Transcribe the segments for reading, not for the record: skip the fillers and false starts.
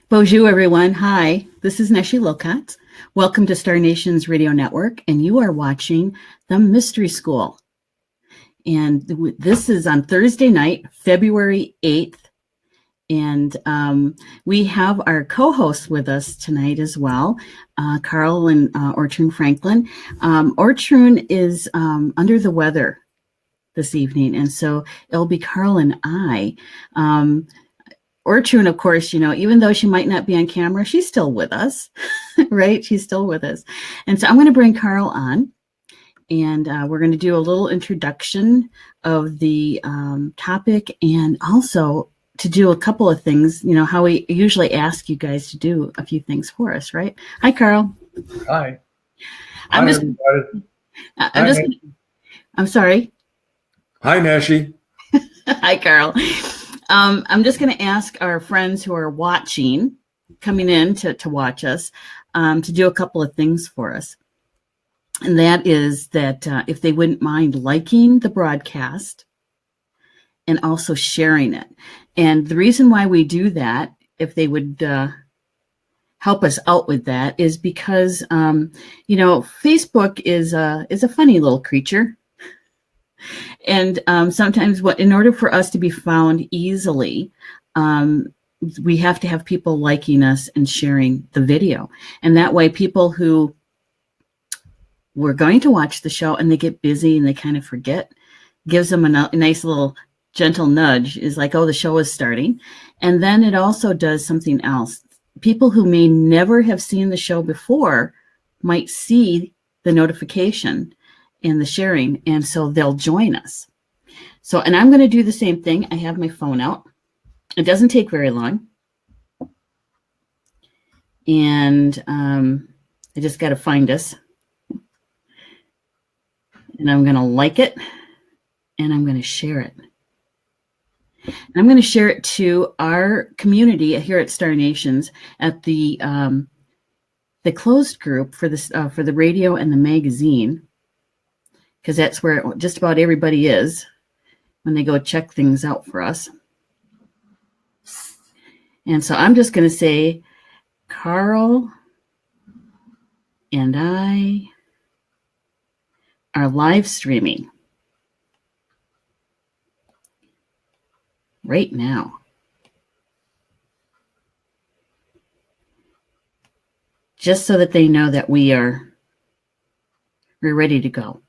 Bonjour, everyone. Hi, this is Neshi Lokotz. Welcome to Star Nations Radio Network, and you are watching The Mystery School. And this is on Thursday night, February 8th. And we have our co-hosts with us tonight as well, Carl and Ortrun Franklin. Ortrun is under the weather this evening, and so it'll be Carl and I. Ortrun, of course, even though she might not be on camera, she's still with us, right? She's still with us. And so I'm going to bring Carl on, and we're going to do a little introduction of the topic, and also to do a couple of things, how we usually ask you guys to do a few things for us, right? Hi, Carl. Hi. I'm sorry. Hi, Neshi. Hi, Carl. I'm just going to ask our friends who are coming in to watch us, to do a couple of things for us. And that is that if they wouldn't mind liking the broadcast and also sharing it. And the reason why we do that, if they would help us out with that, is because, Facebook is a funny little creature. And sometimes in order for us to be found easily, we have to have people liking us and sharing the video. And that way people who were going to watch the show and they get busy and they kind of forget, gives them a nice little gentle nudge, is like, oh, the show is starting. And then it also does something else. People who may never have seen the show before might see the notification and the sharing, and so they'll join us. So, and I'm going to do the same thing. I have my phone out. It doesn't take very long. And I just got to find us. And I'm going to like it, and I'm going to share it. And I'm going to share it to our community here at Star Nations at the closed group for this for the radio and the magazine, because that's where just about everybody is when they go check things out for us. And so I'm just going to say, Carl and I are live streaming right now. Just so that they know that we're ready to go.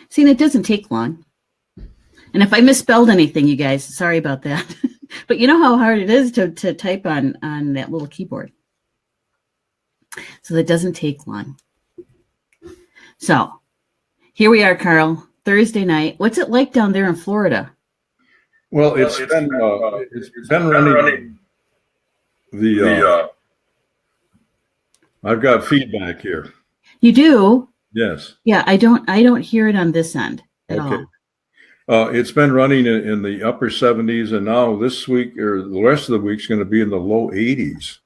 See, and it doesn't take long. And if I misspelled anything, you guys, sorry about that. But you know how hard it is to type on that little keyboard. So that doesn't take long. So here we are, Carl, Thursday night. What's it like down there in Florida? Well, it's been running. I've got feedback here. You do? Yes. Yeah, I don't hear it on this end at all. It's been running in the upper 70s, and now this week or the rest of the week's going to be in the low 80s.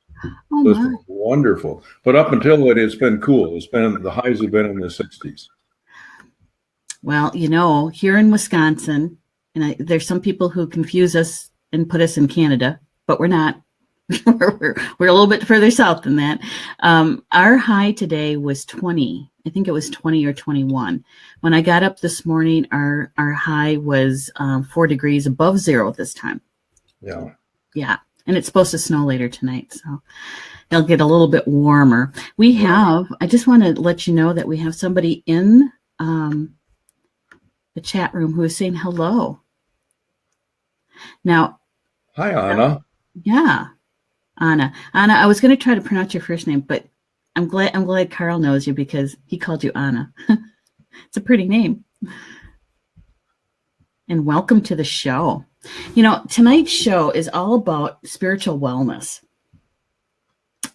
Oh, so my. It's wonderful. But up until it's been cool. The highs have been in the 60s. Well, here in Wisconsin, and there's some people who confuse us and put us in Canada, but we're not. we're a little bit further south than that. Our high today was 20. I think it was 20 or 21. When I got up this morning, our high was 4 degrees above zero this time. Yeah. Yeah. And it's supposed to snow later tonight, so it'll get a little bit warmer. I just want to let you know that we have somebody in the chat room who is saying hello. Now. Hi, Anna. Yeah. Anna, I was going to try to pronounce your first name, but I'm glad Carl knows you because he called you Anna. It's a pretty name. And welcome to the show. Tonight's show is all about spiritual wellness.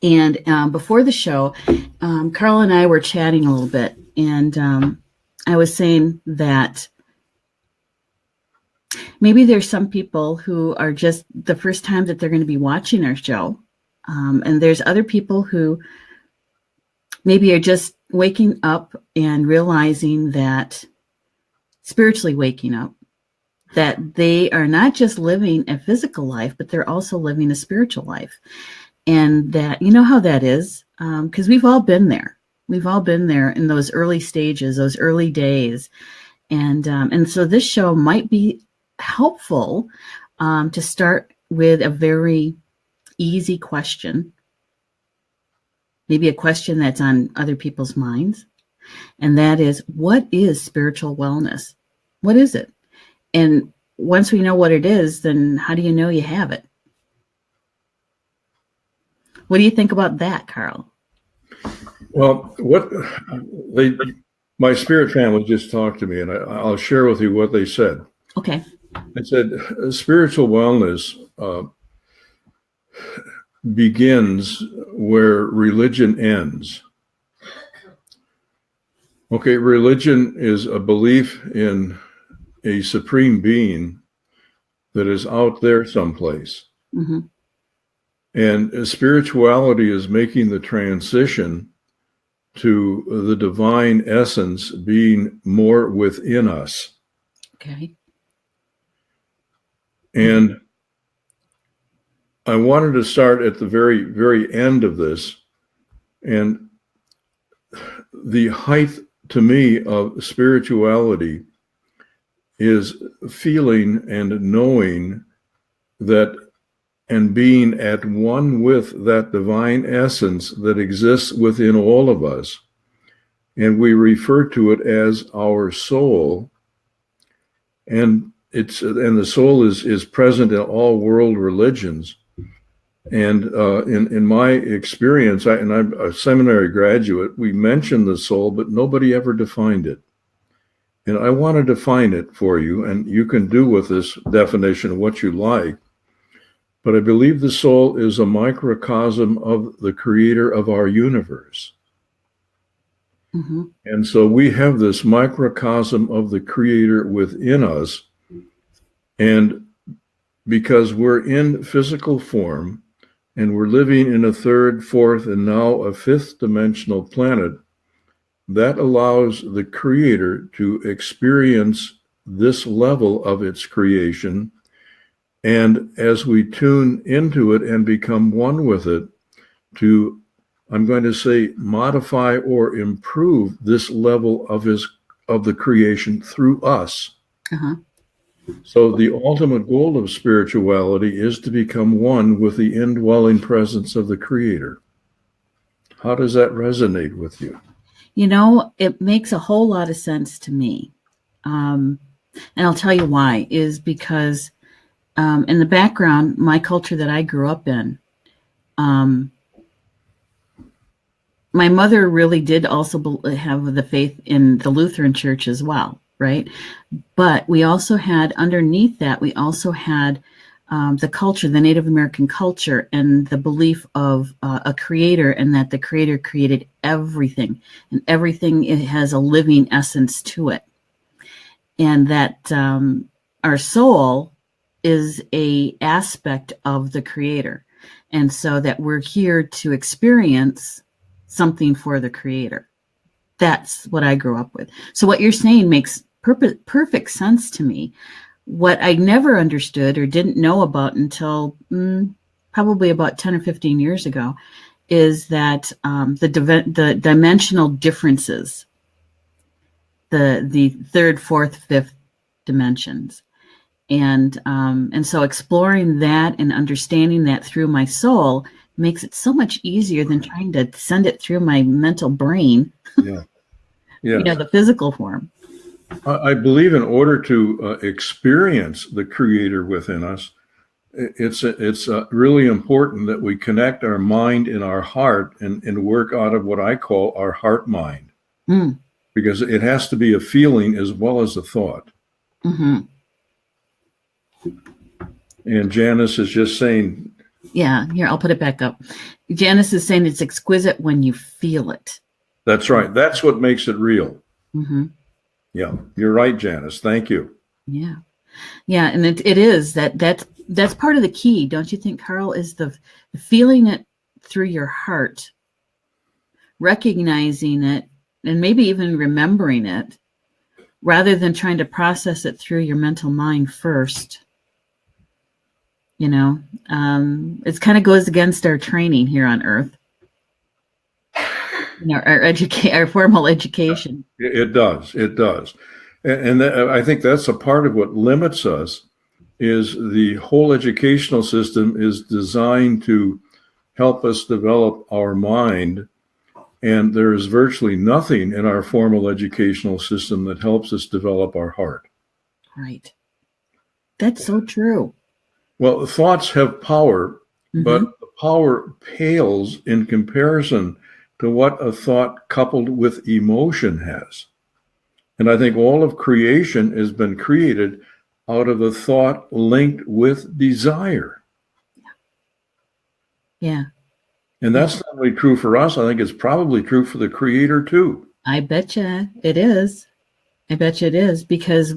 And before the show, Carl and I were chatting a little bit, and I was saying that maybe there's some people who are just the first time that they're going to be watching our show. And there's other people who maybe are just waking up and realizing that, spiritually waking up, that they are not just living a physical life, but they're also living a spiritual life. And that, you know how that is, because we've all been there. We've all been there in those early stages, those early days. And so this show might be helpful to start with a very easy question, maybe a question that's on other people's minds. And that is, what is spiritual wellness? What is it? And once we know what it is, then how do you know you have it? What do you think about that, Carl? Well, my spirit family just talked to me, and I'll share with you what they said. Okay. They said spiritual wellness begins where religion ends. Okay, religion is a belief in a supreme being that is out there someplace. Mm-hmm. And spirituality is making the transition to the divine essence being more within us. Okay. And I wanted to start at the very, very end of this. And the height to me of spirituality is feeling and knowing that and being at one with that divine essence that exists within all of us. And we refer to it as our soul. And the soul is present in all world religions. And in my experience, I'm a seminary graduate, we mentioned the soul, but nobody ever defined it. And I want to define it for you, and you can do with this definition what you like. But I believe the soul is a microcosm of the creator of our universe. Mm-hmm. And so we have this microcosm of the creator within us. And because we're in physical form and we're living in a third, fourth, and now a fifth dimensional planet, that allows the creator to experience this level of its creation. And as we tune into it and become one with it, to, I'm going to say, modify or improve this level of the creation through us. Uh-huh. So the ultimate goal of spirituality is to become one with the indwelling presence of the Creator. How does that resonate with you? You know, it makes a whole lot of sense to me. And I'll tell you why, is because in the background, my culture that I grew up in, my mother really did also have the faith in the Lutheran Church as well, right? But we also had, underneath that, we also had the culture, the Native American culture, and the belief of a creator, and that the creator created everything, and everything, it has a living essence to it. And that our soul is a aspect of the creator. And so that we're here to experience something for the creator. That's what I grew up with. So what you're saying makes perfect sense to me. What I never understood or didn't know about until probably about 10 or 15 years ago is that the dimensional differences, the third, fourth, fifth dimensions. And so exploring that and understanding that through my soul makes it so much easier than trying to send it through my mental brain. Yeah. You know, the physical form. I believe in order to experience the creator within us, it's really important that we connect our mind and our heart and work out of what I call our heart mind. Because it has to be a feeling as well as a thought. Mm-hmm. And Janice is just saying. Yeah, here, I'll put it back up. Janice is saying it's exquisite when you feel it. That's right. That's what makes it real. Mm-hmm. Yeah, you're right, Janice. Thank you. Yeah. Yeah, and it is that's part of the key, don't you think, Carl, is the feeling it through your heart, recognizing it, and maybe even remembering it, rather than trying to process it through your mental mind first. You know, it kind of goes against our training here on Earth. You know, our formal education. It does. It does. And I think that's a part of what limits us is the whole educational system is designed to help us develop our mind. And there is virtually nothing in our formal educational system that helps us develop our heart. Right. That's so true. Well, thoughts have power, but the power pales in comparison to what a thought coupled with emotion has. And I think all of creation has been created out of a thought linked with desire. Yeah. And that's not only true for us, I think it's probably true for the Creator too. I betcha it is. I betcha it is, because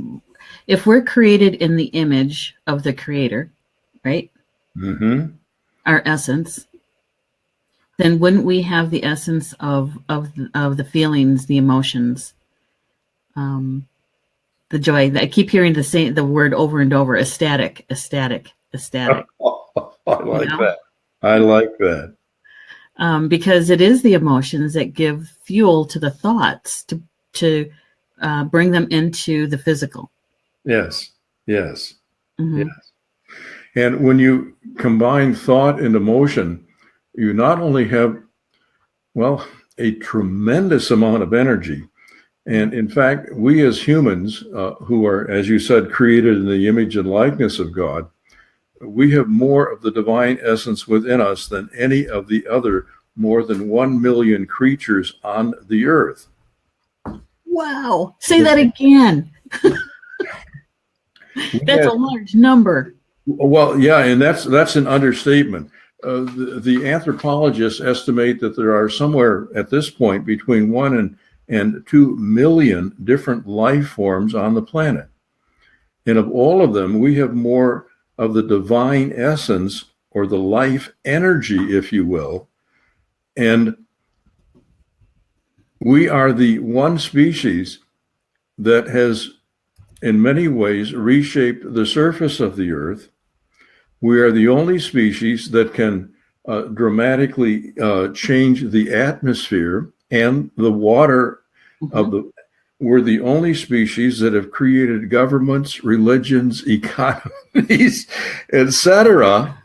if we're created in the image of the Creator, right? Our essence, then wouldn't we have the essence of the feelings, the emotions, the joy? I keep hearing the word over and over: ecstatic, ecstatic, ecstatic. I like that. I like that. Because it is the emotions that give fuel to the thoughts to bring them into the physical. Yes. Yes. Yes. And when you combine thought and emotion, you not only have, well, a tremendous amount of energy. And in fact, we as humans who are, as you said, created in the image and likeness of God, we have more of the divine essence within us than any of the other more than 1 million creatures on the earth. Wow. Say that again. That's a large number. Well, yeah, and that's an understatement. The anthropologists estimate that there are somewhere at this point between 1 and 2 million different life forms on the planet. And of all of them, we have more of the divine essence, or the life energy, if you will. And we are the one species that has, in many ways, reshaped the surface of the earth. We are the only species that can dramatically change the atmosphere and the water of the. We're the only species that have created governments, religions, economies, etc.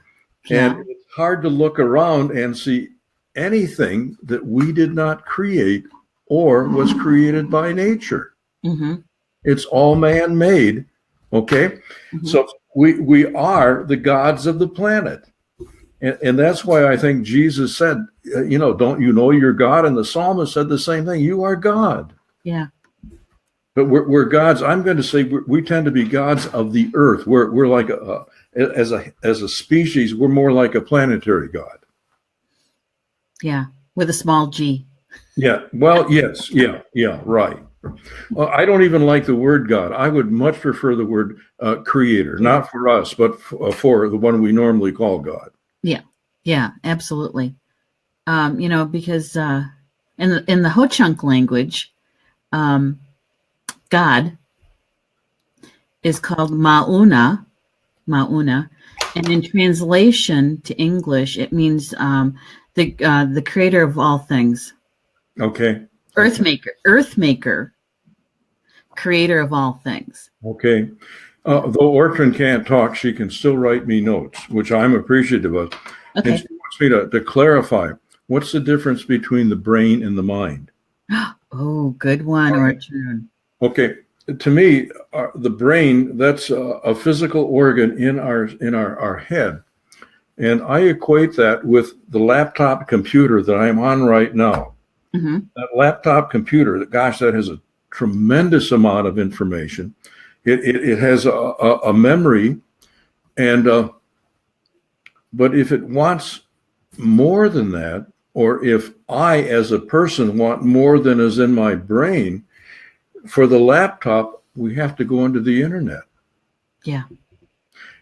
And it's hard to look around and see anything that we did not create or was created by nature. It's all man-made. Okay, so we are the gods of the planet, and that's why I think Jesus said, don't you know you're God? And the psalmist said the same thing. You are God. Yeah. But we're gods. I'm going to say we tend to be gods of the earth. We're like as a species, we're more like a planetary god. Yeah, with a small g. Yeah. Well, yes. Yeah. Right. I don't even like the word God. I would much prefer the word creator, not for us, but for the one we normally call God. Yeah, absolutely. Because in the Ho-Chunk language, God is called Ma'una, and in translation to English, it means the creator of all things. Okay. Earthmaker, creator of all things. Okay. Though Ortrun can't talk, she can still write me notes, which I'm appreciative of. Okay. And she wants me to clarify, what's the difference between the brain and the mind? Oh, good one, Ortrun. Okay. To me, the brain, that's a physical organ in our head. And I equate that with the laptop computer that I'm on right now. That laptop computer, gosh, that has a tremendous amount of information. It has a memory, and but if it wants more than that, or if I as a person want more than is in my brain, for the laptop, we have to go into the internet. Yeah.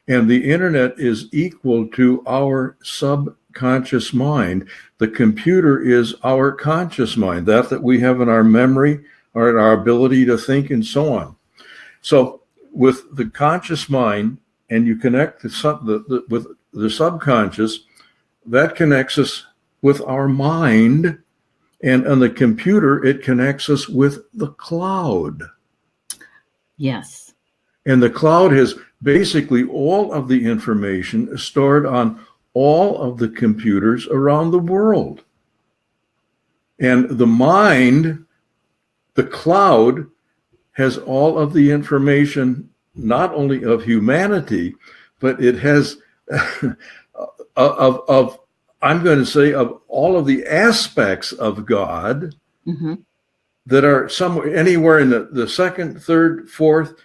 And the internet is equal to our subconscious mind. The computer is our conscious mind, that we have in our memory, our ability to think, and so on. So with the conscious mind, and you connect with the subconscious, that connects us with our mind, and on the computer, it connects us with the cloud. Yes. And the cloud has basically all of the information stored on all of the computers around the world. And the mind, the cloud, has all of the information, not only of humanity, but it has of I'm going to say, of all of the aspects of God that are somewhere, anywhere in the second, third, fourth,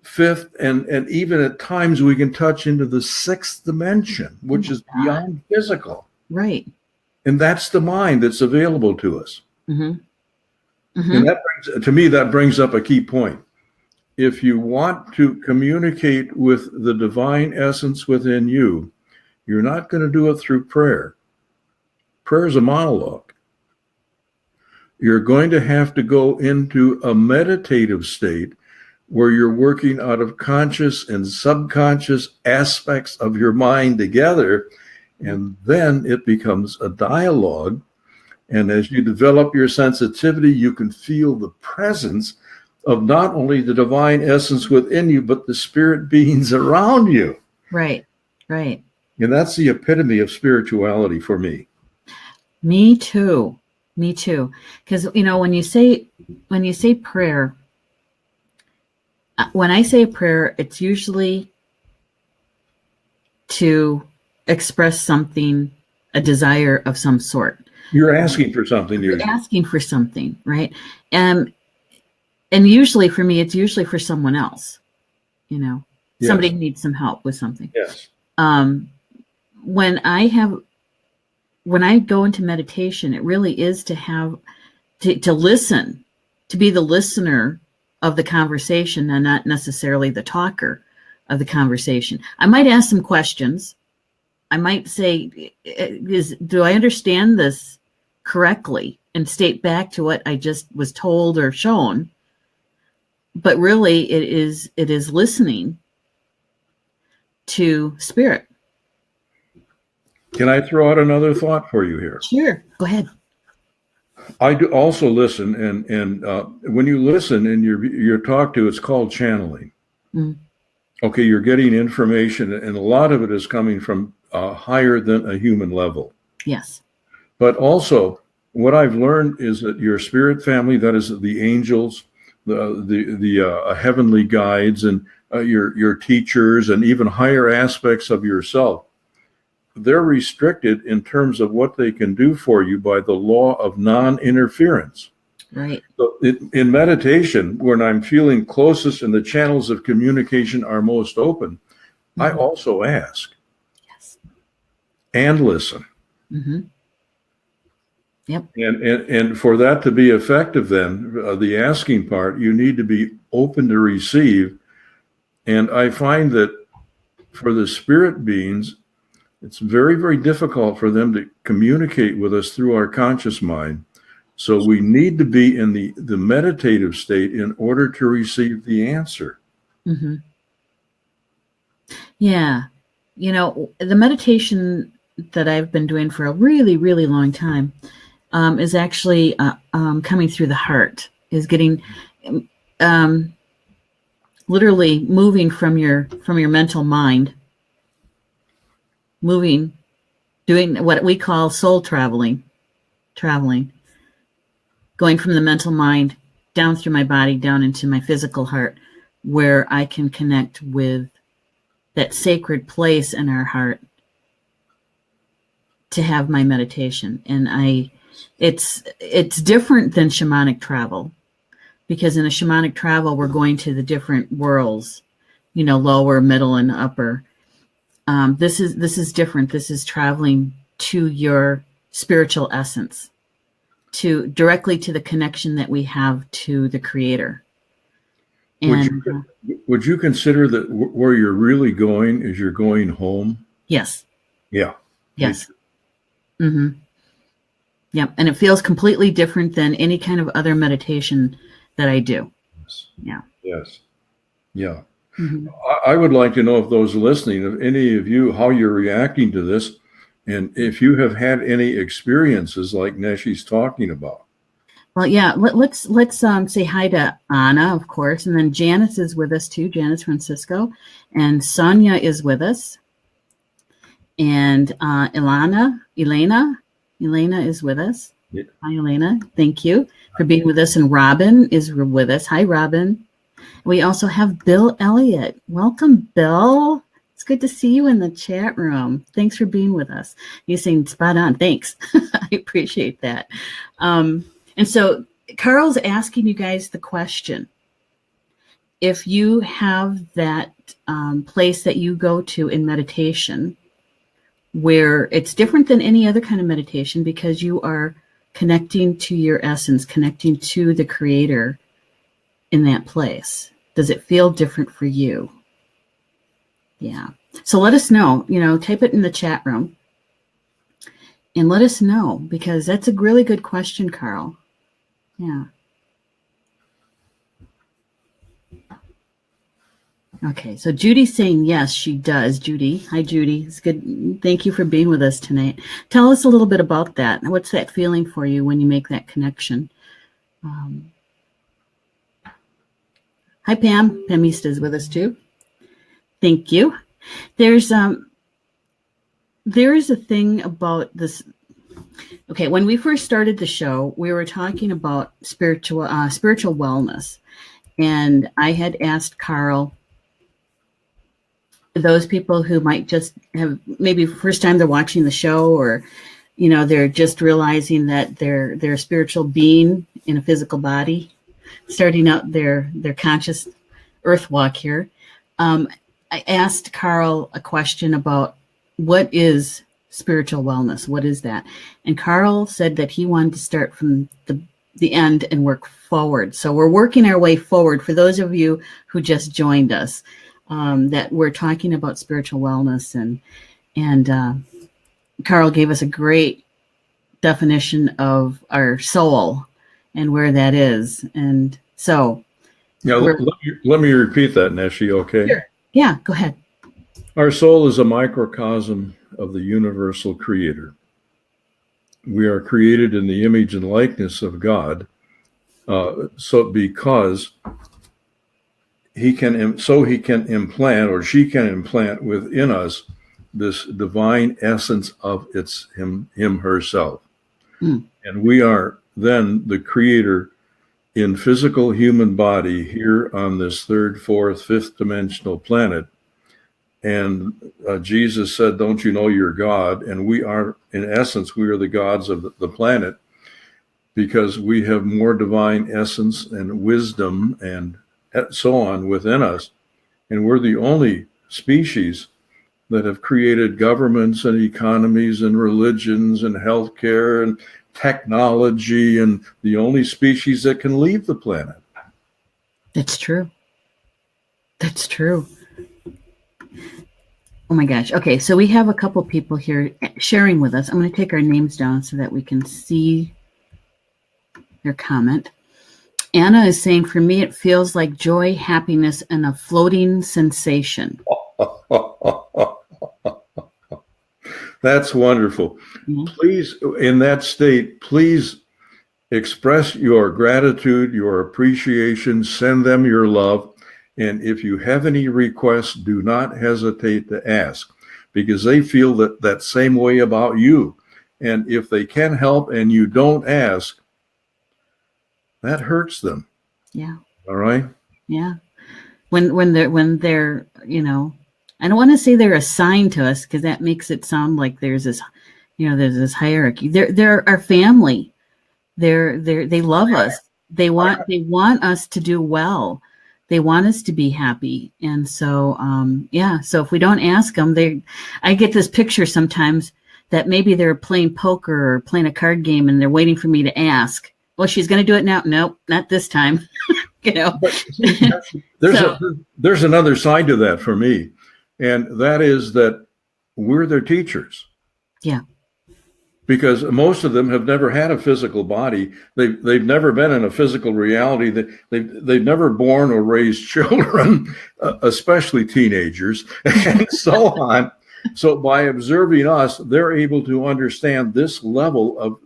fifth, and even at times we can touch into the sixth dimension, which is beyond physical. Right. And that's the mind that's available to us. And that brings, to me, that brings up a key point. If you want to communicate with the divine essence within you, you're not going to do it through prayer. Prayer is a monologue. You're going to have to go into a meditative state where you're working out of conscious and subconscious aspects of your mind together, and then it becomes a dialogue. And as you develop your sensitivity, you can feel the presence of not only the divine essence within you, but the spirit beings around you. Right, right. And that's the epitome of spirituality for me. Me too. Me too. Because, when you say prayer, when I say prayer, it's usually to express something, a desire of some sort. You're asking for something. You're asking for something, right? And usually for me, it's usually for someone else. Yes. Somebody needs some help with something. Yes. When I go into meditation, it really is to listen, to be the listener of the conversation and not necessarily the talker of the conversation. I might ask some questions. I might say, do I understand this correctly? And state back to what I just was told or shown. But really it is listening to spirit. Can I throw out another thought for you here? Sure. Go ahead. I do also listen, and when you listen and you're talked to, it's called channeling. Okay, you're getting information, and a lot of it is coming from higher than a human level. Yes. But also, what I've learned is that your spirit family, that is the angels, the heavenly guides, and your teachers, and even higher aspects of yourself, they're restricted in terms of what they can do for you by the law of non-interference. Right. So in meditation, when I'm feeling closest and the channels of communication are most open, I also ask. Yes. And listen. Yep. And for that to be effective, then the asking part, you need to be open to receive. And I find that for the spirit beings, it's very, very difficult for them to communicate with us through our conscious mind. So we need to be in the meditative state in order to receive the answer. Yeah. The meditation that I've been doing for a really, really long time is actually coming through the heart, is getting literally moving from your mental mind, doing what we call soul traveling, going from the mental mind down through my body, down into my physical heart, where I can connect with that sacred place in our heart to have my meditation. And it's different than shamanic travel, because in a shamanic travel, we're going to the different worlds, lower, middle, and upper. This is different. This is traveling to your spiritual essence, directly to the connection that we have to the Creator. And would you consider that where you're really going is you're going home? Yes. Yeah. Yes. Yep. And it feels completely different than any kind of other meditation that I do. Yes. Yeah. Yes. Yeah. Mm-hmm. I would like to know, if those listening, if any of you, how you're reacting to this, and if you have had any experiences like Neshi's talking about. Well, yeah, let's say hi to Anna, of course, and then Janice is with us too, Janice Francisco, and Sonia is with us, and Elena is with us. Yeah. Hi, Elena. Thank you for being with us, and Robin is with us. Hi, Robin. We also have Bill Elliott. Welcome, Bill. It's good to see you in the chat room. Thanks for being with us. You're saying spot on. Thanks. I appreciate that. And so Carl's asking you guys the question. If you have that place that you go to in meditation where it's different than any other kind of meditation because you are connecting to your essence, connecting to the Creator in that place, does it feel different for you? Yeah. So let us know, type it in the chat room and let us know, because that's a really good question, Carl. Yeah. Okay. So Judy's saying yes, she does. Judy. Hi, Judy. It's good. Thank you for being with us tonight. Tell us a little bit about that. What's that feeling for you when you make that connection? Hi, Pam. Pam East is with us too. Thank you. There is a thing about this. Okay, when we first started the show, we were talking about spiritual wellness, and I had asked Carl, those people who might just have maybe first time they're watching the show, or they're just realizing that they're a spiritual being in a physical body, starting out their conscious earth walk here. I asked Carl a question about what is spiritual wellness. What is that? And Carl said that he wanted to start from the end and work forward. So we're working our way forward. For those of you who just joined us, that we're talking about spiritual wellness, and Carl gave us a great definition of our soul and where that is. And so, Yeah, let me repeat that, Neshi. Okay. Sure. Yeah, go ahead. Our soul is a microcosm of the universal Creator. We are created in the image and likeness of God. So because he can implant, or she can implant within us this divine essence of him herself. And we are then the Creator in physical human body here on this third, fourth, fifth dimensional planet. And Jesus said, don't you know you're God? And we are, in essence, we are the gods of the planet, because we have more divine essence and wisdom and so on within us. And we're the only species that have created governments and economies and religions and healthcare and technology, and the only species that can leave the planet. That's true. That's true. Oh my gosh. Okay, so we have a couple people here sharing with us. I'm going to take our names down so that we can see their comment. Anna is saying, for me, it feels like joy, happiness, and a floating sensation. That's wonderful. Mm-hmm. Please, in that state, please express your gratitude, your appreciation, send them your love. And if you have any requests, do not hesitate to ask, because they feel that same way about you. And if they can help and you don't ask, that hurts them. Yeah. All right. Yeah. When they're, I don't want to say they're assigned to us, because that makes it sound like there's this hierarchy. They're our family. They love us. They want us to do well. They want us to be happy. And so, so if we don't ask them, I get this picture sometimes that maybe they're playing poker or playing a card game and they're waiting for me to ask. Well, she's going to do it now. Nope, not this time. There's another side to that for me. And that is that we're their teachers. Yeah. because most of them have never had a physical body. They've never been in a physical reality. They've never born or raised children, especially teenagers, and so on. So by observing us, they're able to understand this level of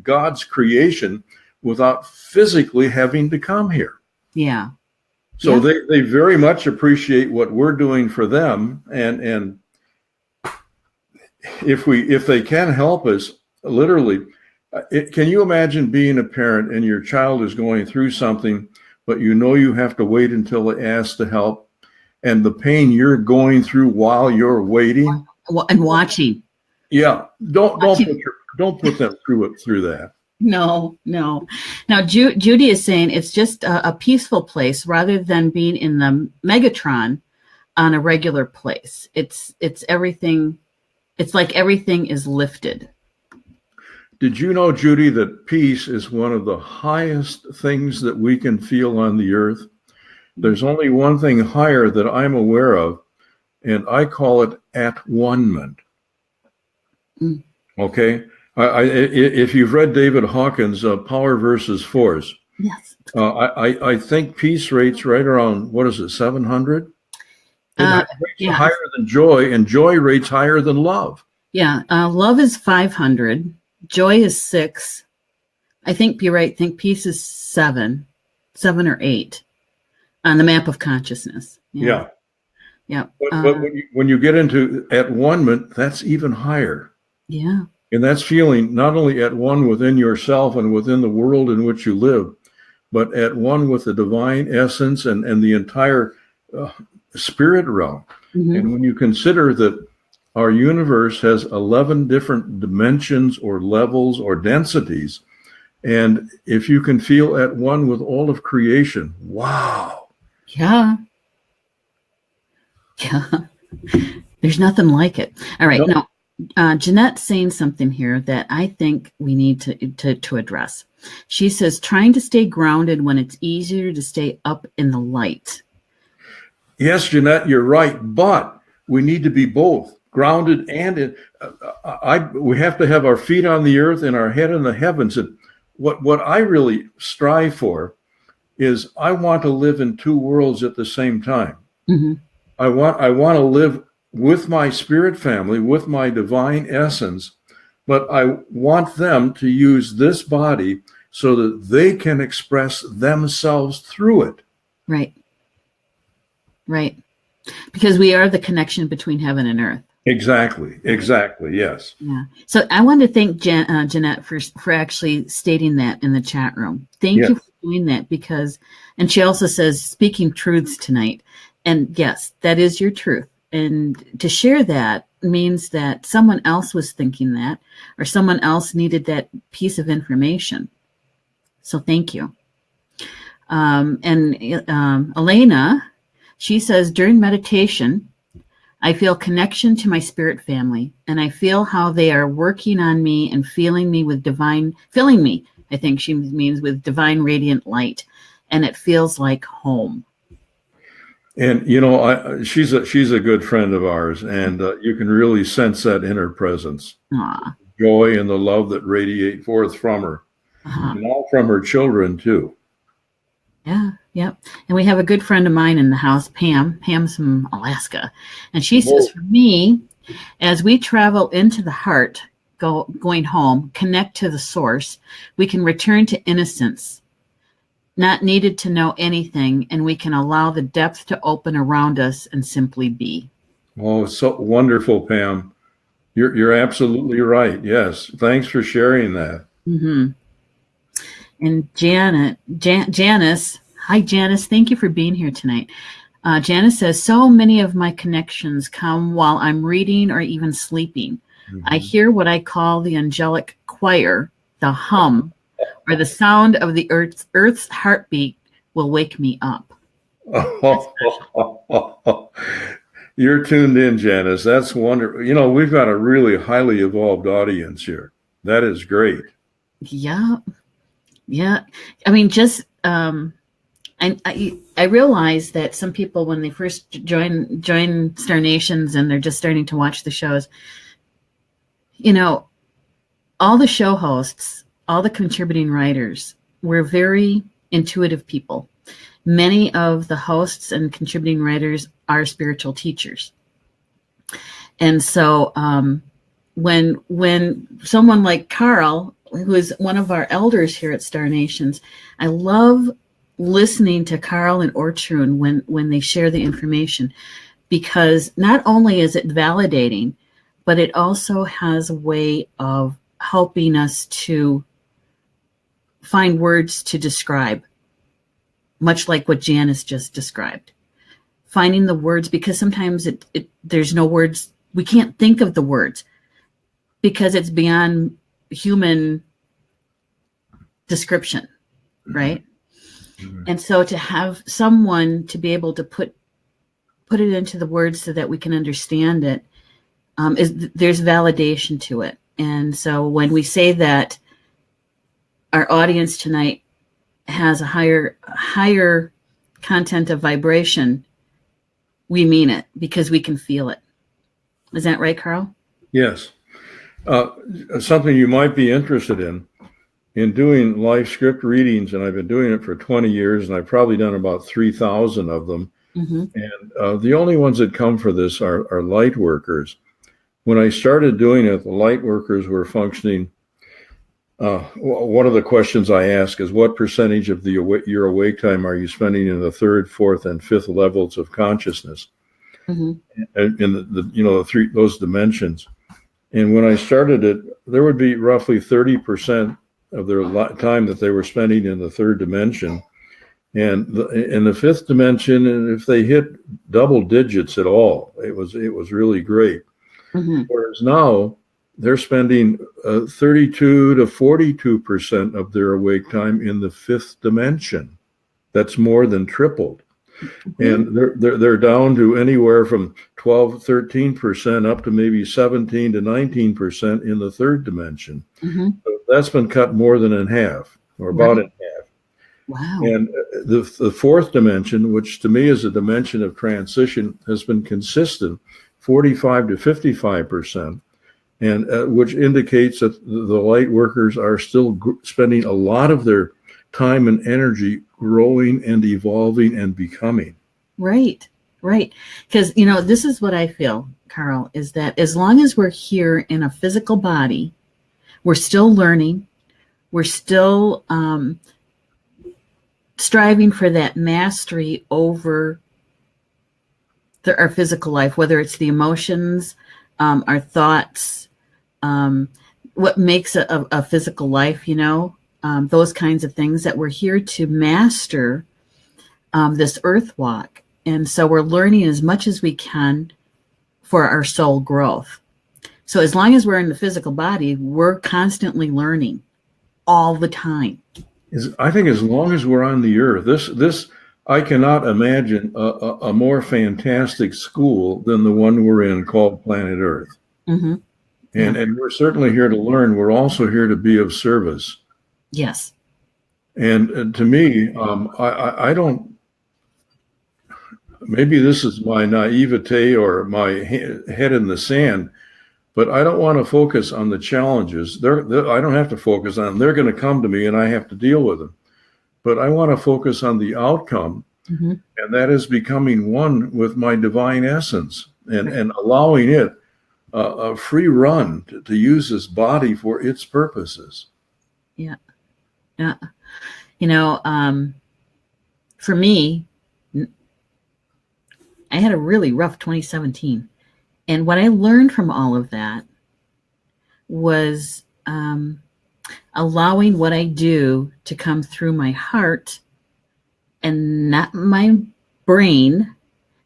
God's creation without physically having to come here. Yeah. So they very much appreciate what we're doing for them, and if they can help us, literally, can you imagine being a parent and your child is going through something, but you have to wait until they ask to help, and the pain you're going through while you're waiting and watching. Yeah, don't put them through that. No. Now, Judy is saying it's just a peaceful place rather than being in the Megatron on a regular place. It's everything. It's like everything is lifted. Did you know, Judy, that peace is one of the highest things that we can feel on the earth? There's only one thing higher that I'm aware of, and I call it at-one-ment. Mm. Okay? If you've read David Hawkins' Power versus Force, yes, I think peace rates right around, 700? It rates higher than joy, and joy rates higher than love. Yeah, love is 500, joy is 6. I think you're right. I think peace is 7 or 8 on the map of consciousness. Yeah. But when you get into at-one-ment, that's even higher. Yeah. And that's feeling not only at one within yourself and within the world in which you live, but at one with the divine essence and the entire spirit realm. Mm-hmm. And when you consider that our universe has 11 different dimensions or levels or densities, and if you can feel at one with all of creation, wow. Yeah. There's nothing like it. All right. Nope. Now, Jeanette's saying something here that I think we need to address. She says, trying to stay grounded when it's easier to stay up in the light. Yes, Jeanette, you're right. But we need to be both grounded and we have to have our feet on the earth and our head in the heavens. And what I really strive for is I want to live in two worlds at the same time. Mm-hmm. I want to live with my spirit family, with my divine essence, but I want them to use this body so that they can express themselves through it. Right. Because we are the connection between heaven and earth. Exactly. Yes. Yeah. So I want to thank Jeanette for actually stating that in the chat room. Thank you for doing that and she also says, speaking truths tonight. And yes, that is your truth. And to share that means that someone else was thinking that, or someone else needed that piece of information. So thank you. And Elena, she says, during meditation, I feel connection to my spirit family, and I feel how they are working on me and filling me, I think she means, with divine radiant light. And it feels like home. And, she's a good friend of ours, and you can really sense that in her presence. Aww. Joy and the love that radiate forth from her, and all from her children, too. Yeah, yep. And we have a good friend of mine in the house, Pam. Pam's from Alaska. And she says, for me, as we travel into the heart, going home, connect to the source, we can return to innocence, not needed to know anything, and we can allow the depth to open around us and simply be. Oh, so wonderful, Pam. You're absolutely right. Yes. Thanks for sharing that. Mm-hmm. And Janice, hi, Janice. Thank you for being here tonight. Janice says, so many of my connections come while I'm reading or even sleeping. Mm-hmm. I hear what I call the angelic choir, the hum, or the sound of the earth's heartbeat will wake me up. You're tuned in, Janice. That's wonderful. We've got a really highly evolved audience here. That is great. Yeah. I mean, just I realize that some people, when they first join Star Nations and they're just starting to watch the shows, all the show hosts, all the contributing writers, we're very intuitive people. Many of the hosts and contributing writers are spiritual teachers. And so when someone like Carl, who is one of our elders here at Star Nations, I love listening to Carl and Ortrun when they share the information, because not only is it validating, but it also has a way of helping us to find words to describe, much like what Janice just described. Finding the words, because sometimes there's no words. We can't think of the words because it's beyond human description, right? Mm-hmm. And so to have someone to be able to put it into the words so that we can understand it, there's validation to it. And so when we say that our audience tonight has a higher content of vibration, we mean it because we can feel it. Is that right, Carl? Yes. Something you might be interested in doing live script readings, and I've been doing it for 20 years, and I've probably done about 3,000 of them. Mm-hmm. And the only ones that come for this are light workers. When I started doing it, the light workers were functioning. One of the questions I ask is, what percentage of your awake time are you spending in the third, fourth, and fifth levels of consciousness? Mm-hmm. In those dimensions. And when I started it, there would be roughly 30% of their time that they were spending in the third dimension. And in the fifth dimension, and if they hit double digits at all, it was really great. Mm-hmm. Whereas now they're spending 32 to 42% of their awake time in the fifth dimension. That's more than tripled. Mm-hmm. And they're down to anywhere from 12, 13% up to maybe 17 to 19% in the third dimension. Mm-hmm. So that's been cut more than in half, or about in half. Wow. And the fourth dimension, which to me is a dimension of transition, has been consistent, 45 to 55%, and which indicates that the light workers are still spending a lot of their time and energy growing and evolving and becoming. Right. Because, this is what I feel, Carl, is that as long as we're here in a physical body, we're still learning, we're still striving for that mastery over our physical life, whether it's the emotions, our thoughts, what makes a physical life, those kinds of things, that we're here to master this earth walk. And so we're learning as much as we can for our soul growth. So as long as we're in the physical body, we're constantly learning all the time. I think as long as we're on the earth, this I cannot imagine a more fantastic school than the one we're in, called Planet Earth. Mm-hmm. And we're certainly here to learn. We're also here to be of service. Yes. And to me, I don't, maybe this is my naivete or my head in the sand, but I don't want to focus on the challenges. I don't have to focus on them. They're going to come to me and I have to deal with them. But I want to focus on the outcome, mm-hmm. and that is becoming one with my divine essence and allowing it a free run to use this body for its purposes. Yeah. For me, I had a really rough 2017. And what I learned from all of that was allowing what I do to come through my heart and not my brain,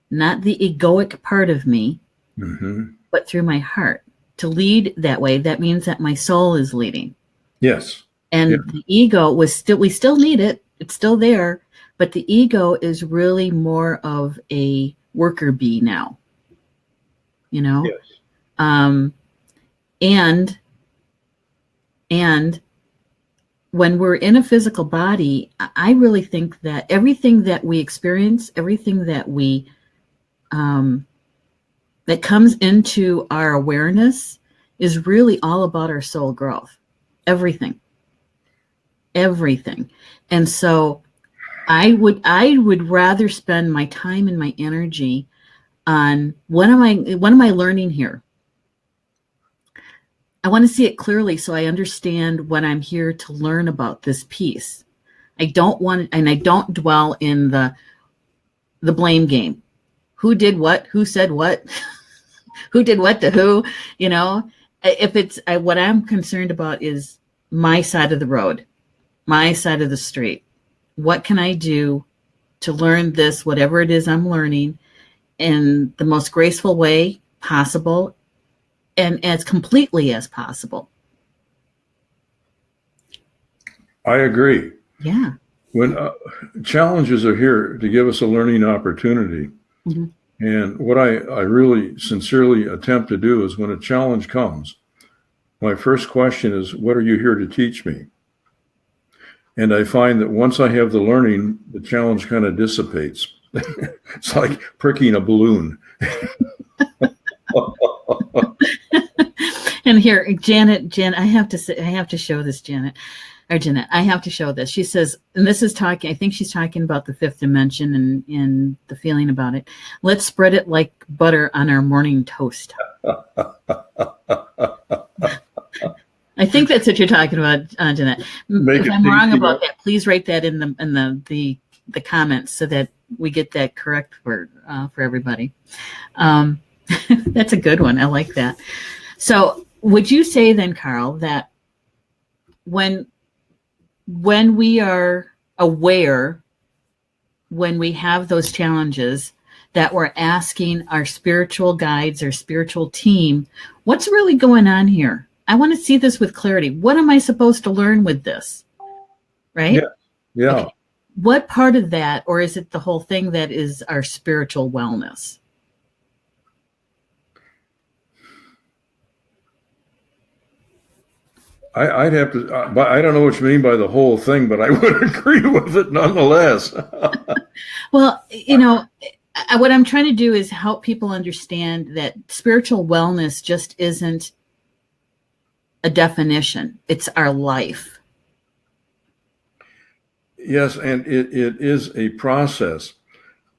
not the egoic part of me, mm-hmm. but through my heart. To lead that way, that means that my soul is leading. Yes. And the ego we still need it. It's still there. But the ego is really more of a worker bee now. Yes. And when we're in a physical body, I really think that everything that we experience, everything that we that comes into our awareness is really all about our soul growth. everything, everything. And so I would rather spend my time and my energy on what am I learning here? I want to see it clearly so I understand what I'm here to learn about this piece. I don't dwell in the blame game. Who did what? Who said what? Who did what to who? You know, if it's what I'm concerned about is my side of the road, my side of the street. What can I do to learn this, whatever it is I'm learning, in the most graceful way possible and as completely as possible? I agree. Yeah. When challenges are here to give us a learning opportunity. Mm-hmm. And what I really sincerely attempt to do is when a challenge comes, my first question is, what are you here to teach me? And I find that once I have the learning, the challenge kind of dissipates. It's like pricking a balloon. And here, Janet, I have to show this, Janet. Or Jeanette, I have to show this. She says, and this is talking, I think she's talking about the fifth dimension and the feeling about it. Let's spread it like butter on our morning toast. I think that's what you're talking about, Jeanette. If I'm wrong about that, please write that in the comments so that we get that correct for everybody. That's a good one. I like that. So would you say then, Carl, that when we are aware, when we have those challenges, that we're asking our spiritual guides, our spiritual team, what's really going on here? I want to see this with clarity. What am I supposed to learn with this? Right? Yeah. Okay. What part of that, or is it the whole thing that is our spiritual wellness? I'd have to, I don't know what you mean by the whole thing, but I would agree with it nonetheless. Well, you know, what I'm trying to do is help people understand that spiritual wellness just isn't a definition. It's our life. Yes, and it is a process.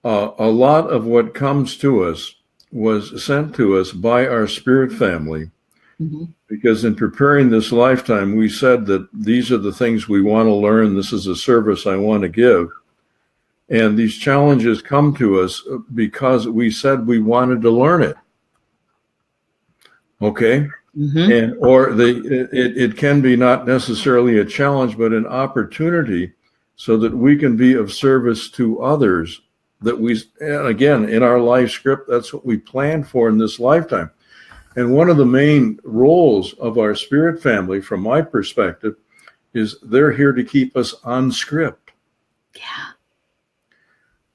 A lot of what comes to us was sent to us by our spirit family. Mm-hmm. Because in preparing this lifetime, we said that these are the things we want to learn. This is a service I want to give. And these challenges come to us because we said we wanted to learn it. Okay? Mm-hmm. It can be not necessarily a challenge, but an opportunity so that we can be of service to others. And again, in our life script, that's what we planned for in this lifetime. And one of the main roles of our spirit family, from my perspective, is they're here to keep us on script. Yeah.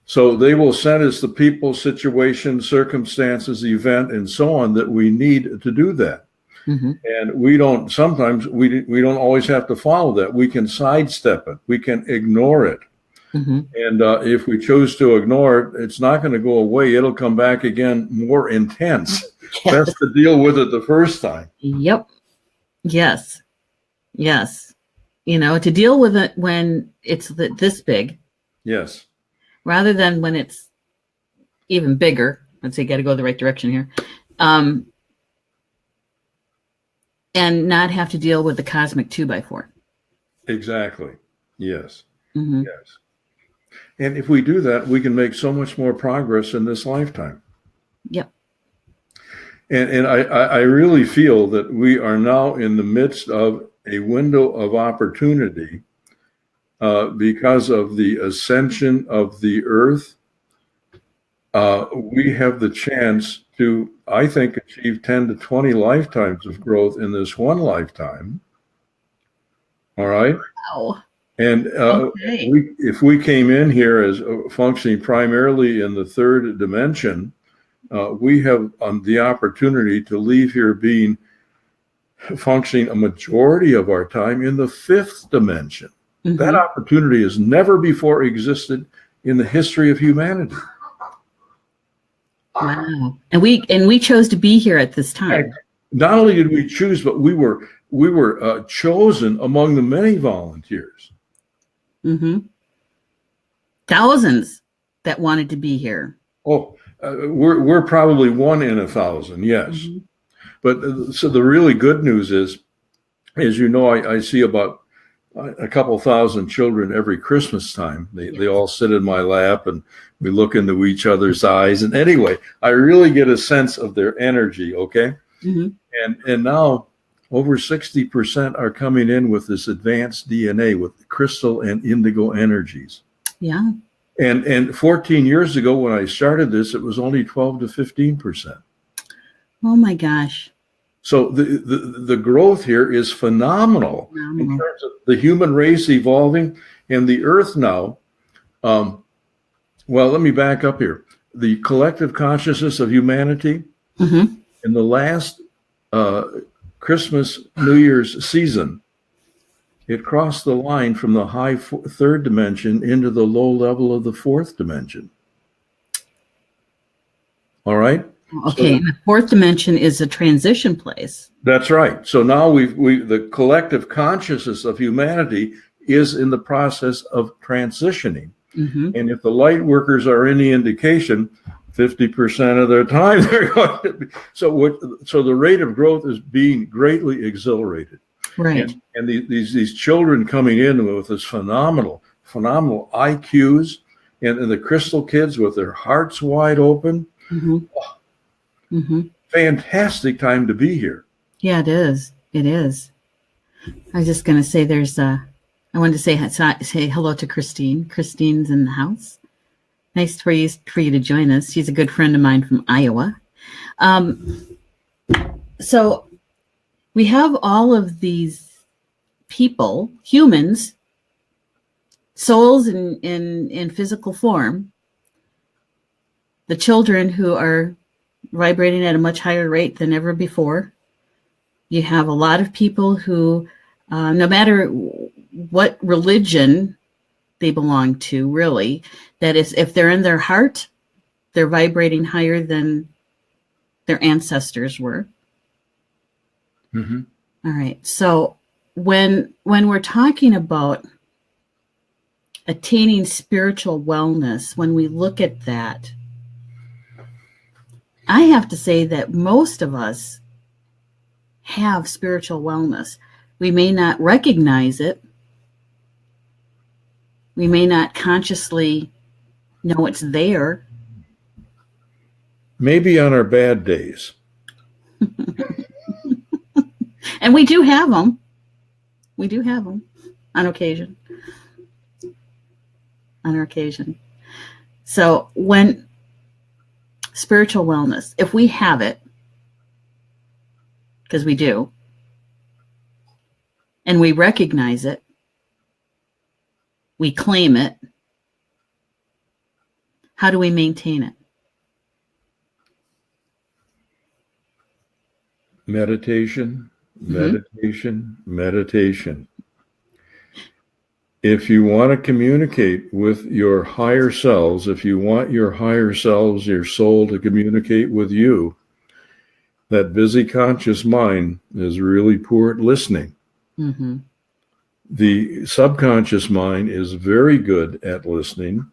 So they will send us the people, situations, circumstances, event, and so on that we need to do that. Mm-hmm. And sometimes we don't always have to follow that. We can sidestep it. We can ignore it. Mm-hmm. And if we choose to ignore it, it's not going to go away. It'll come back again more intense. Yes. That's to deal with it the first time. Yep. Yes. Yes. You know, to deal with it when it's this big. Yes. Rather than when it's even bigger. Let's say, got to go the right direction here. And not have to deal with the cosmic 2x4. Exactly. Yes. Mm-hmm. Yes. And if we do that, we can make so much more progress in this lifetime. Yep. And I really feel that we are now in the midst of a window of opportunity because of the ascension of the earth. We have the chance to, I think, achieve 10 to 20 lifetimes of growth in this one lifetime. All right. Wow. And Okay. if we came in here as functioning primarily in the third dimension, we have the opportunity to leave here being functioning a majority of our time in the fifth dimension. Mm-hmm. That opportunity has never before existed in the history of humanity. Wow. And we chose to be here at this time. And not only did we choose, but we were we were chosen among the many volunteers. Mm-hmm. Thousands that wanted to be here. Oh, we're probably 1 in 1,000, yes. Mm-hmm. But so the really good news is, as you know, I see about a couple thousand children every Christmas time. They all sit in my lap and we look into each other's eyes. And anyway, I really get a sense of their energy, okay? Mm-hmm. And now over 60% are coming in with this advanced DNA with crystal and indigo energies. Yeah. And 14 years ago when I started this, it was only 12 to 15%. Oh my gosh. So the growth here is phenomenal in terms of the human race evolving and the earth now. Well, let me back up here. The collective consciousness of humanity Mm-hmm. in the last Christmas, New Year's season, it crossed the line from the high third dimension into the low level of the fourth dimension. All right? Okay, So, and the fourth dimension is a transition place. That's right. So now the collective consciousness of humanity is in the process of transitioning. Mm-hmm. And if the light workers are any indication, 50% of their time they're going to be. So the rate of growth is being greatly accelerated. Right. And these children coming in with this phenomenal IQs and the crystal kids with their hearts wide open. Mm-hmm. Mm-hmm. Fantastic time to be here. Yeah, it is. It is. I was just going to say I wanted to say hello to Christine. Christine's in the house. Nice for you to join us. She's a good friend of mine from Iowa. So we have all of these people, humans, souls in physical form, the children who are vibrating at a much higher rate than ever before. You have a lot of people who, no matter what religion they belong to, really, that is, if they're in their heart, they're vibrating higher than their ancestors were. Mm-hmm. All right. So when we're talking about attaining spiritual wellness, when we look at that, I have to say that most of us have spiritual wellness. We may not recognize it. We may not consciously know it's there. Maybe on our bad days. And we do have them. We do have them on occasion. On our occasion. So when spiritual wellness, if we have it, because we do, and we recognize it, we claim it, how do we maintain it? Meditation, meditation. If you want to communicate with your higher selves, if you want your higher selves, your soul to communicate with you, that busy conscious mind is really poor at listening. Mm-hmm. The subconscious mind is very good at listening,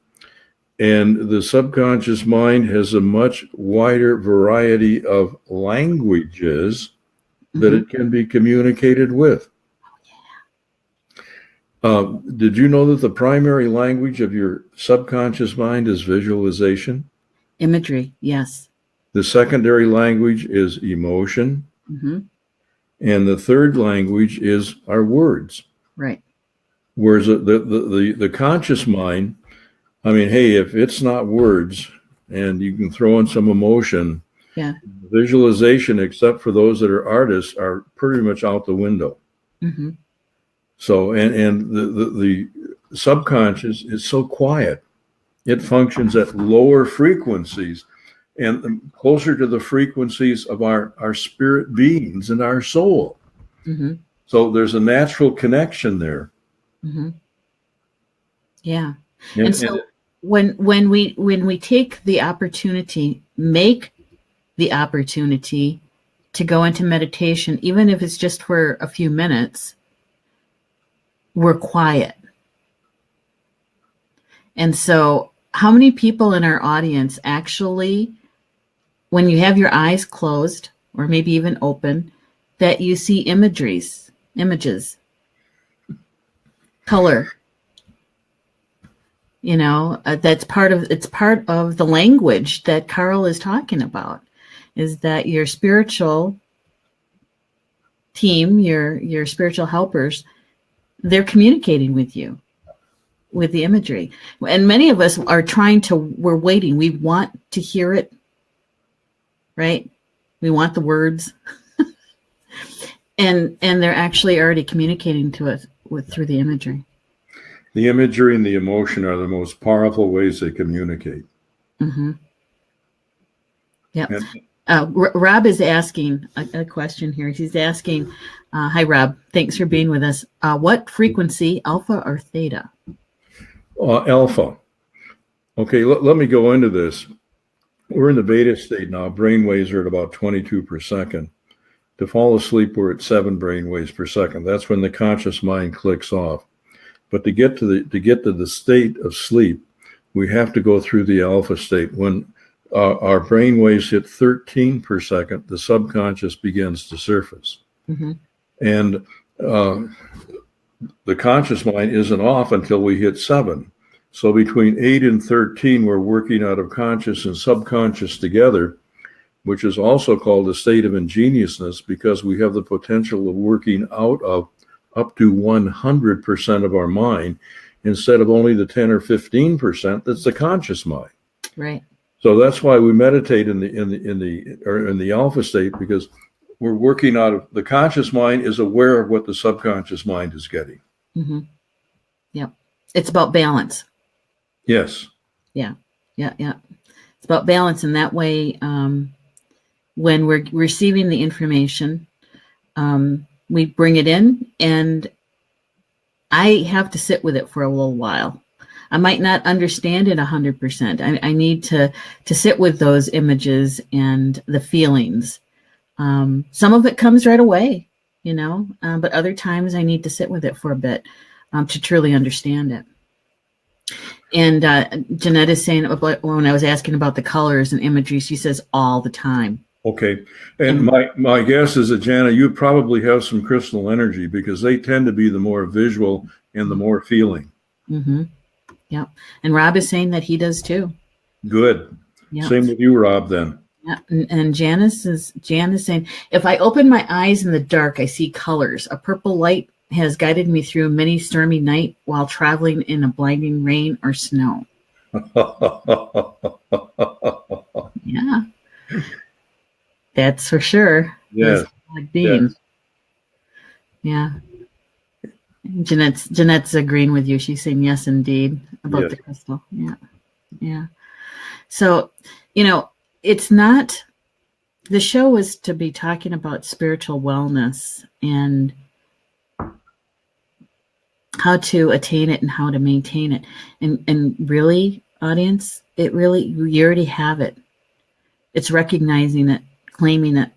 and the subconscious mind has a much wider variety of languages that it can be communicated with. Did you know that the primary language of your subconscious mind is visualization? Imagery, yes. The secondary language is emotion. Mm-hmm. And the third language is our words. Right. Whereas the conscious mind, I mean, hey, if it's not words and you can throw in some emotion, yeah, visualization, except for those that are artists, are pretty much out the window. Mm-hmm. So, and the subconscious is so quiet. It functions at lower frequencies and closer to the frequencies of our spirit beings and our soul. Mm-hmm. So there's a natural connection there. Mm-hmm. Yeah. And so when we take the opportunity, make the opportunity to go into meditation, even if it's just for a few minutes, we're quiet. And so how many people in our audience actually, when you have your eyes closed or maybe even open, that you see images, color, that's part of the language that Carl is talking about, is that your spiritual team, your spiritual helpers, they're communicating with you with the imagery. And many of us are we're waiting. We want to hear it, right? We want the words. and they're actually already communicating to us through the imagery. The imagery and the emotion are the most powerful ways they communicate. Mm-hmm. Yeah. Rob is asking a question here. He's asking, hi, Rob. Thanks for being with us. What frequency, alpha or theta? Alpha. Okay, let me go into this. We're in the beta state now. Brain waves are at about 22 per second. To fall asleep, we're at 7 brain waves per second. That's when the conscious mind clicks off. But to get to the state of sleep, we have to go through the alpha state. When our brain waves hit 13 per second, the subconscious begins to surface. Mm-hmm. And the conscious mind isn't off until we hit 7. So between 8 and 13, we're working out of conscious and subconscious together, which is also called a state of ingeniousness, because we have the potential of working out of up to 100% of our mind instead of only the 10 or 15% that's the conscious mind. Right. So that's why we meditate in the alpha state, because we're working out of the conscious mind is aware of what the subconscious mind is getting. Mm-hmm. Yeah. It's about balance. Yes. Yeah. It's about balance. And that way, when we're receiving the information, we bring it in, and I have to sit with it for a little while. I might not understand it 100%. I need to sit with those images and the feelings. Some of it comes right away, but other times I need to sit with it for a bit to truly understand it. And Jeanette is saying, when I was asking about the colors and imagery, she says all the time. Okay. And my guess is that, Jana, you probably have some crystal energy, because they tend to be the more visual and the more feeling. Mm-hmm. Yeah. And Rob is saying that he does too. Good. Yep. Same with you, Rob, then. Yeah. And Janice is saying, if I open my eyes in the dark, I see colors. A purple light has guided me through many stormy night while traveling in a blinding rain or snow. Yeah. That's for sure. Yes. Like beings. Yes. Yeah. Jeanette's agreeing with you. She's saying yes, indeed, about the crystal. Yeah. So, it's not, the show is to be talking about spiritual wellness and how to attain it and how to maintain it. And really, audience, you already have it. It's recognizing it, claiming it,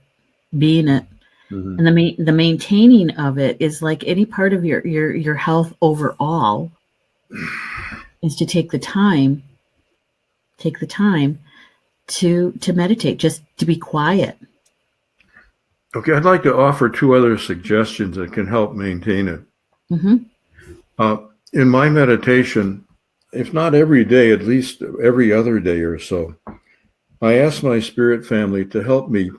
being it. Mm-hmm. And the maintaining of it is like any part of your health overall, is to take the time to meditate, just to be quiet. Okay, I'd like to offer 2 other suggestions that can help maintain it. Mm-hmm. In my meditation, if not every day, at least every other day or so, I ask my spirit family to help me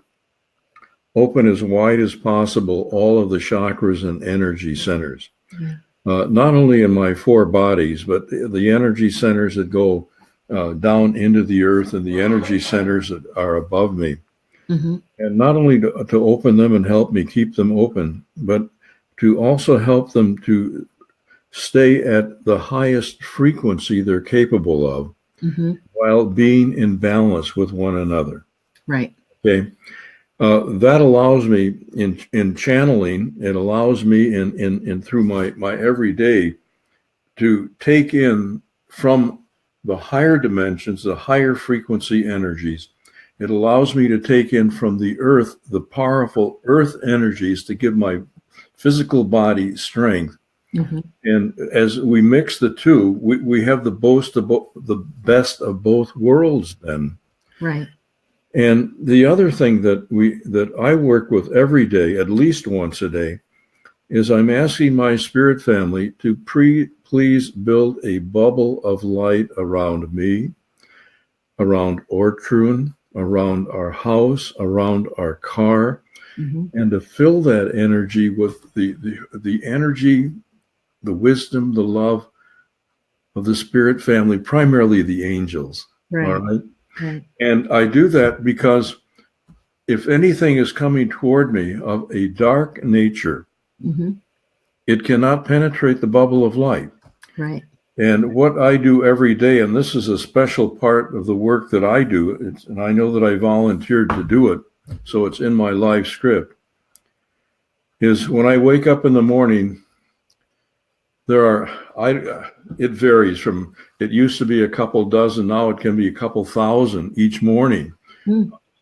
open as wide as possible all of the chakras and energy centers. Yeah. Not only in my 4 bodies, but the energy centers that go down into the earth and the energy centers that are above me. Mm-hmm. And not only to open them and help me keep them open, but to also help them to stay at the highest frequency they're capable of, mm-hmm. while being in balance with one another. Right. Okay. That allows me in channeling, it allows me in through my everyday to take in from the higher dimensions, the higher frequency energies, It allows me to take in from the earth the powerful earth energies to give my physical body strength. Mm-hmm. And as we mix the two, we have the best of both worlds then. Right. And the other thing that I work with every day, at least once a day, is I'm asking my spirit family to please build a bubble of light around me, around Ortrun, around our house, around our car, mm-hmm. and to fill that energy with the energy, the wisdom, the love of the spirit family, primarily the angels. Right. All right. Right. And I do that because if anything is coming toward me of a dark nature, mm-hmm. it cannot penetrate the bubble of light. Right. And what I do every day, and this is a special part of the work that I do, and I know that I volunteered to do it, so it's in my live script, is when I wake up in the morning, it varies from, it used to be a couple dozen, now it can be a couple thousand each morning,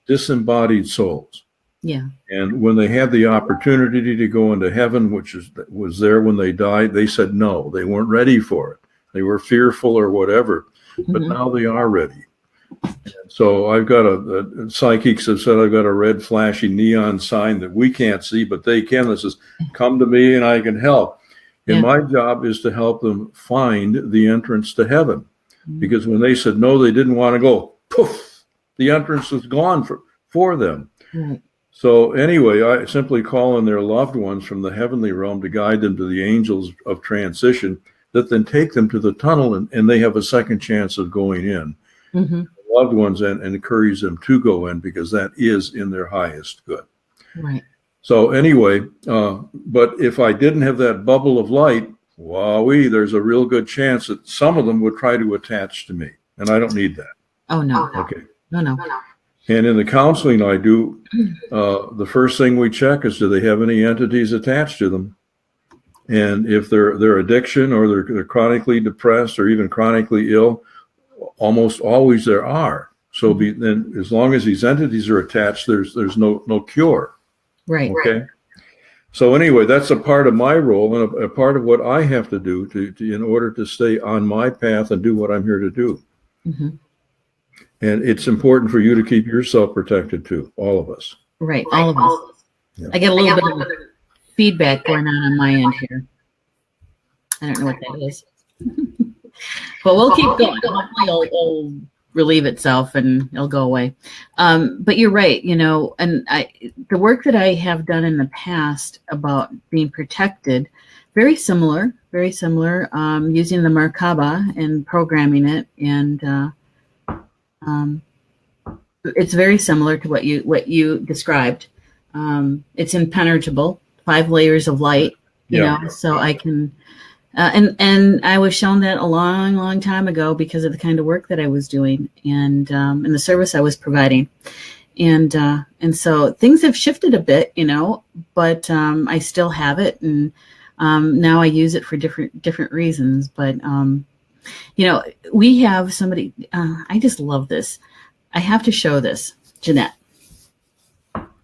disembodied souls. Yeah. And when they had the opportunity to go into heaven, which was there when they died, they said no, they weren't ready for it. They were fearful or whatever, but mm-hmm. now they are ready. So I've got psychics have said I've got a red flashing neon sign that we can't see, but they can. That says, come to me and I can help. And my job is to help them find the entrance to heaven. Mm-hmm. Because when they said no, they didn't want to go, poof, the entrance was gone for them. Mm-hmm. So anyway, I simply call on their loved ones from the heavenly realm to guide them to the angels of transition that then take them to the tunnel and they have a second chance of going in. Mm-hmm. Loved ones and encourage them to go in because that is in their highest good. Right. So anyway, but if I didn't have that bubble of light, wowee, there's a real good chance that some of them would try to attach to me. And I don't need that. Oh, no. Okay. No. And in the counseling I do, the first thing we check is, do they have any entities attached to them? And if they're addiction or they're chronically depressed or even chronically ill, almost always there are. So then as long as these entities are attached, there's no cure. Right. Okay. So anyway, that's a part of my role and a part of what I have to do to in order to stay on my path and do what I'm here to do. Mm-hmm. And it's important for you to keep yourself protected too, all of us. Right, all of us. Yeah. I get a little bit of feedback going on my end here. I don't know what that is. But we'll keep going. Hopefully it'll relieve itself and it'll go away. But you're right, and the work that I have done in the past about being protected, very similar, using the Merkaba and programming it. And it's very similar to what you described. It's impenetrable, 5 layers of light, you know, so I can, and I was shown that a long, long time ago because of the kind of work that I was doing and the service I was providing. And so things have shifted a bit, but I still have it. And now I use it for different reasons. But, we have somebody, I just love this. I have to show this, Jeanette.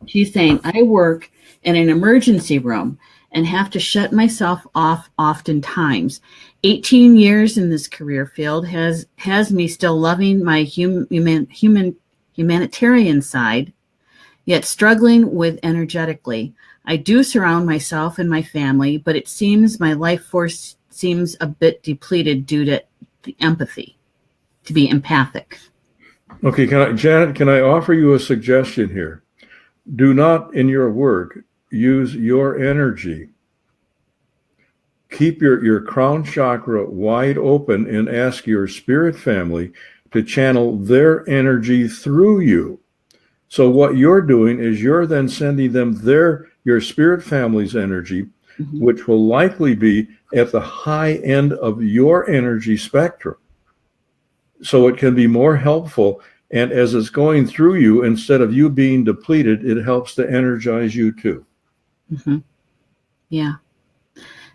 She's saying, I work in an emergency room and have to shut myself off oftentimes. 18 years in this career field has me still loving my humanitarian side, yet struggling with energetically. I do surround myself and my family, but it seems my life force seems a bit depleted due to the empathy, to be empathic. Okay, Janet, can I offer you a suggestion here? Do not, in your work, use your energy. Keep your crown chakra wide open and ask your spirit family to channel their energy through you. So what you're doing is you're then sending them your spirit family's energy, mm-hmm. which will likely be at the high end of your energy spectrum. So it can be more helpful. And as it's going through you, instead of you being depleted, it helps to energize you too. Mm-hmm. Yeah.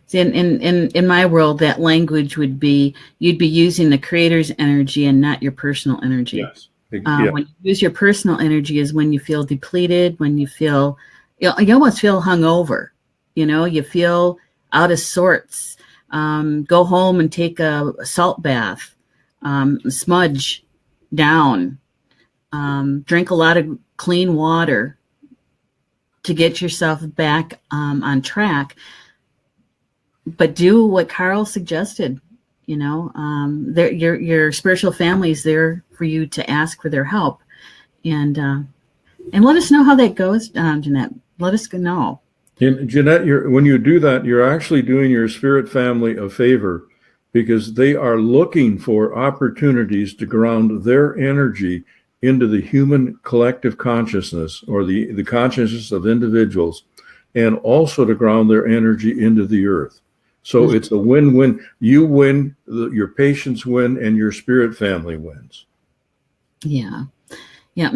See, in my world, that language would be, you'd be using the creator's energy and not your personal energy. Yes. Yeah. When you use your personal energy is when you feel depleted, when you feel, you almost feel hungover. You feel out of sorts. Go home and take a salt bath, smudge down, drink a lot of clean water to get yourself back on track. But do what Carl suggested. Your spiritual family is there for you to ask for their help, and let us know how that goes, Jeanette. Let us know. And Jeanette, when you do that, you're actually doing your spirit family a favor, because they are looking for opportunities to ground their energy into the human collective consciousness, or the consciousness of individuals, and also to ground their energy into the earth. So it's a win-win. You win, your patients win, and your spirit family wins. Yeah.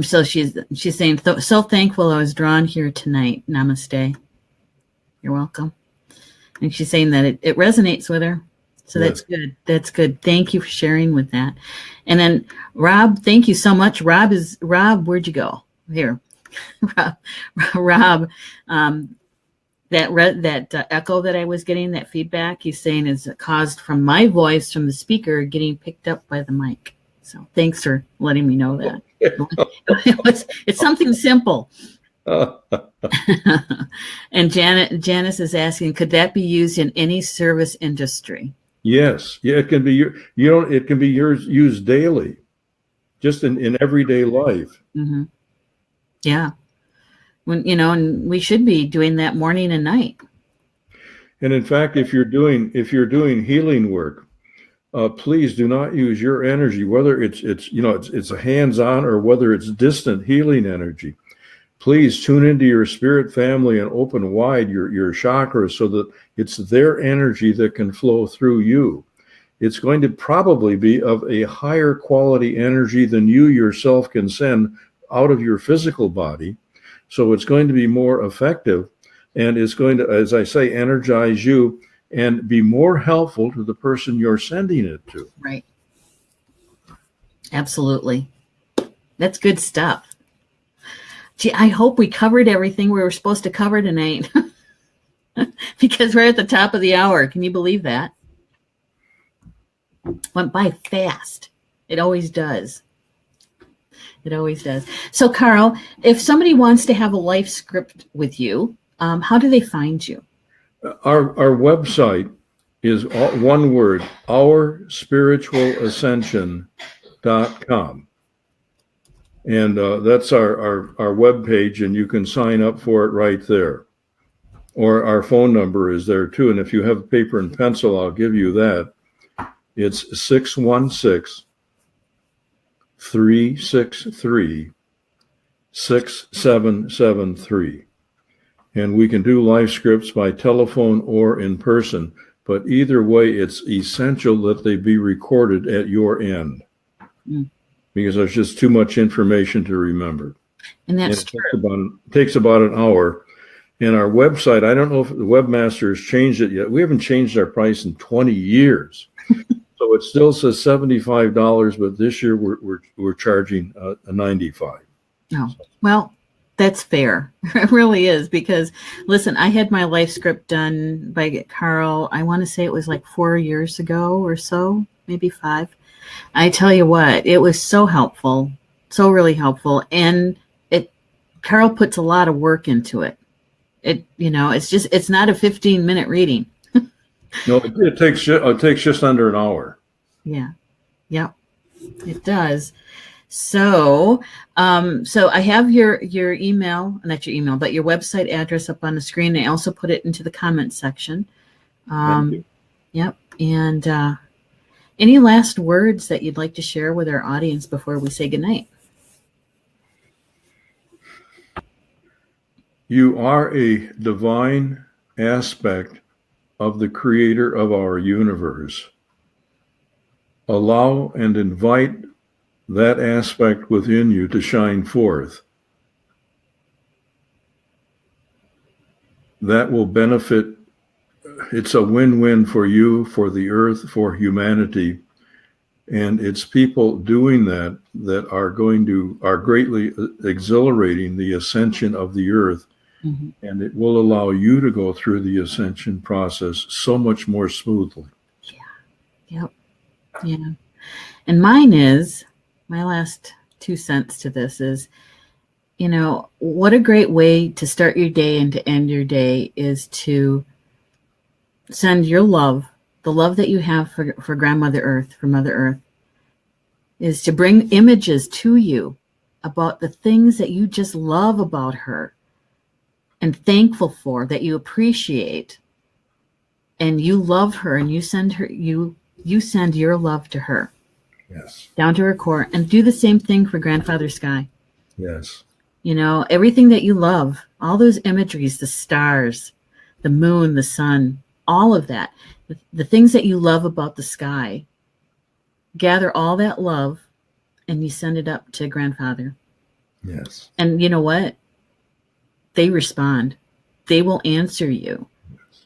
So she's saying, so thankful I was drawn here tonight. Namaste. You're welcome. And she's saying that it resonates with her. So yes. That's good. That's good. Thank you for sharing with that. And then Rob, thank you so much. Rob, where'd you go? Here. Rob, that echo that I was getting, that feedback, he's saying is caused from my voice from the speaker getting picked up by the mic. So thanks for letting me know that. It's something simple. And Janice is asking, could that be used in any service industry? Yes. Yeah, it can be. It can be used daily, just in everyday life. Mm-hmm. Yeah. And we should be doing that morning and night. And in fact, if you're doing healing work, please do not use your energy, whether it's a hands-on or whether it's distant healing energy. Please tune into your spirit family and open wide your chakras so that it's their energy that can flow through you. It's going to probably be of a higher quality energy than you yourself can send out of your physical body. So it's going to be more effective, and it's going to, as I say, energize you and be more helpful to the person you're sending it to. Right. Absolutely. That's good stuff. Gee, I hope we covered everything we were supposed to cover tonight. Because we're at the top of the hour. Can you believe that? Went by fast. It always does. It always does. So, Carl, if somebody wants to have a life script with you, how do they find you? Our website is one word, OurSpiritualAscension.com. And that's our web page, and you can sign up for it right there. Or our phone number is there too. And if you have paper and pencil, I'll give you that. It's 616-363-6773. And we can do live scripts by telephone or in person. But either way, it's essential that they be recorded at your end. Because there's just too much information to remember. And that's true. It takes about an hour. And our website, I don't know if the webmaster has changed it yet. We haven't changed our price in 20 years. So it still says $75, but this year we're charging $95. Oh, well, that's fair. It really is, because listen, I had my life script done by Carl. I want to say it was like 4 years ago or so, maybe 5. I tell you what, it was so helpful, so really helpful. And Carl puts a lot of work into it. It's not a 15-minute reading. No, it takes just under an hour. Yeah. Yep. It does. So I have your email, not your email, but your website address up on the screen. I also put it into the comment section. Thank you. Yep. And any last words that you'd like to share with our audience before we say goodnight? You are a divine aspect of the creator of our universe. Allow and invite that aspect within you to shine forth. That will benefit. It's a win-win for you, for the earth, for humanity. And it's people doing that are greatly exhilarating the ascension of the earth. Mm-hmm. And it will allow you to go through the ascension process so much more smoothly. Yeah. Yep. Yeah. And my last 2 cents to this is, what a great way to start your day and to end your day is to send your love, the love that you have for Grandmother Earth, for Mother Earth, is to bring images to you about the things that you just love about her and thankful for, that you appreciate, and you love her, and you send your love to her. Yes. Down to her core, and do the same thing for Grandfather Sky. Yes. Everything that you love, all those imageries, the stars, the moon, the sun, all of that, the things that you love about the sky, gather all that love and you send it up to Grandfather. Yes. And you know what? They respond. They will answer you. Yes.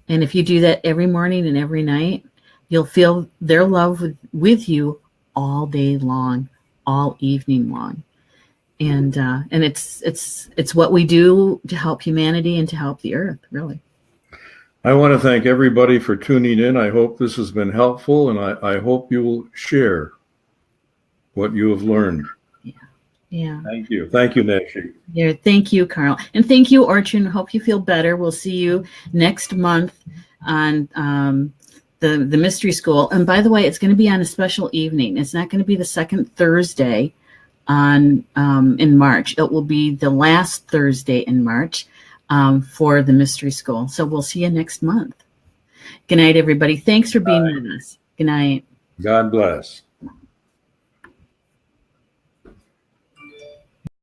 And if you do that every morning and every night, you'll feel their love with you all day long, all evening long. And it's what we do to help humanity and to help the earth, really. I want to thank everybody for tuning in. I hope this has been helpful, and I hope you will share what you have learned. Yeah. Thank you. Thank you, Neshi. Yeah, thank you, Carl. And thank you, Ortrun. Hope you feel better. We'll see you next month on the Mystery School. And by the way, it's going to be on a special evening. It's not going to be the second Thursday in March. It will be the last Thursday in March for the Mystery School. So we'll see you next month. Good night, everybody. Thanks for being with us. Good night. God bless.